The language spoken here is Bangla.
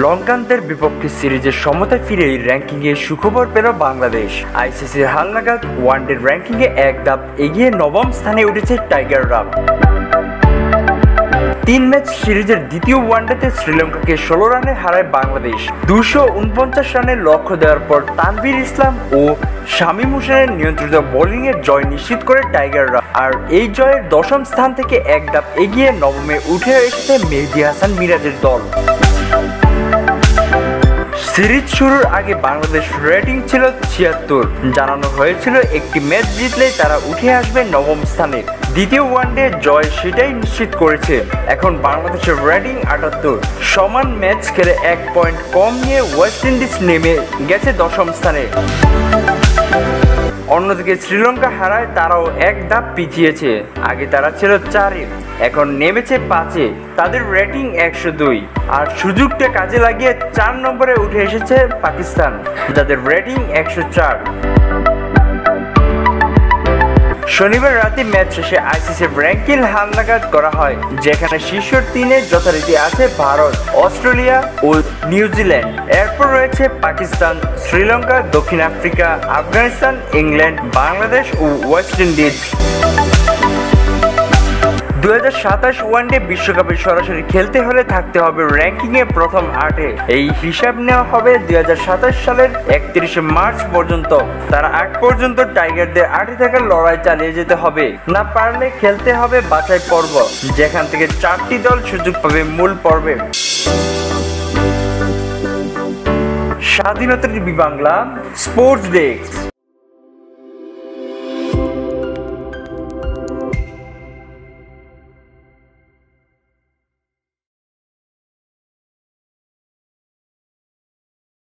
লঙ্কানদের বিপক্ষে সিরিজের সমতায় ফিরেই র্যাঙ্কিংয়ে সুখবর পেল বাংলাদেশ। আইসিসির হালনাগাদ ওয়ানডে র্যাঙ্কিংয়ে এক ধাপ এগিয়ে নবম স্থানে উঠেছে টাইগাররা। 3 ম্যাচ সিরিজের দ্বিতীয় ওয়ানডেতে শ্রীলঙ্কাকে 16 রানে হারায় বাংলাদেশ। 249 রানের লক্ষ্য দেওয়ার পর তানভীর ইসলাম ও শামীম হোসেনের নিয়ন্ত্রিত বোলিংয়ে জয় নিশ্চিত করে টাইগাররা। আর এই জয়ের দশম স্থান থেকে এক ধাপ এগিয়ে নবমে উঠে এসেছে মেহেদী হাসান মিরাজের দল। সিরিজ শুরুর আগে বাংলাদেশ রেটিং ছিল 76। জানানো হয়েছিল একটি ম্যাচ জিতলেই তারা উঠে আসবে নবম স্থানে। দ্বিতীয় ওয়ানডে জয় সেটাই নিশ্চিত করেছে। এখন বাংলাদেশের রেটিং 78। সমান ম্যাচ খেলে 1 পয়েন্ট কম নিয়ে ওয়েস্ট ইন্ডিজ নেমে গেছে দশম স্থানে। অন্যদিকে শ্রীলঙ্কা হারায় তারাও এক ধাপ পিছিয়েছে। আগে তারা ছিল 4-এ, এখন নেমেছে 5-এ। তাদের রেটিং 102। আর সুযোগটা কাজে লাগিয়ে 4 নম্বরে উঠে এসেছে পাকিস্তান, যাদের রেটিং 104। শনিবার রাতে ম্যাচ শেষে আইসিসির র্যাঙ্কিং হালনাগাদ করা হয়, যেখানে শীর্ষ 3-এ যথারীতি আছে ভারত, অস্ট্রেলিয়া ও নিউজিল্যান্ড। এরপর রয়েছে পাকিস্তান, শ্রীলঙ্কা, দক্ষিণ আফ্রিকা, আফগানিস্তান, ইংল্যান্ড, বাংলাদেশ ও ওয়েস্ট ইন্ডিজ। 2027 ওয়ানডে বিশ্বকাপে সরাসরি খেলতে হলে থাকতে হবে র্যাঙ্কিংয়ে প্রথম 8-এ। এই হিসাব নেওয়া হবে 2027 সালের 31 মার্চ পর্যন্ত। তার আগ পর্যন্ত টাইগারদের 8-এ থাকার লড়াই চালিয়ে যেতে হবে। না পারলে খেলতে হবে বাছাই পর্ব, যেখান থেকে 4টি দল সুযোগ পাবে মূল পর্বে। স্বাধীনতা টিভি বাংলা, স্পোর্টস ডেস্ক।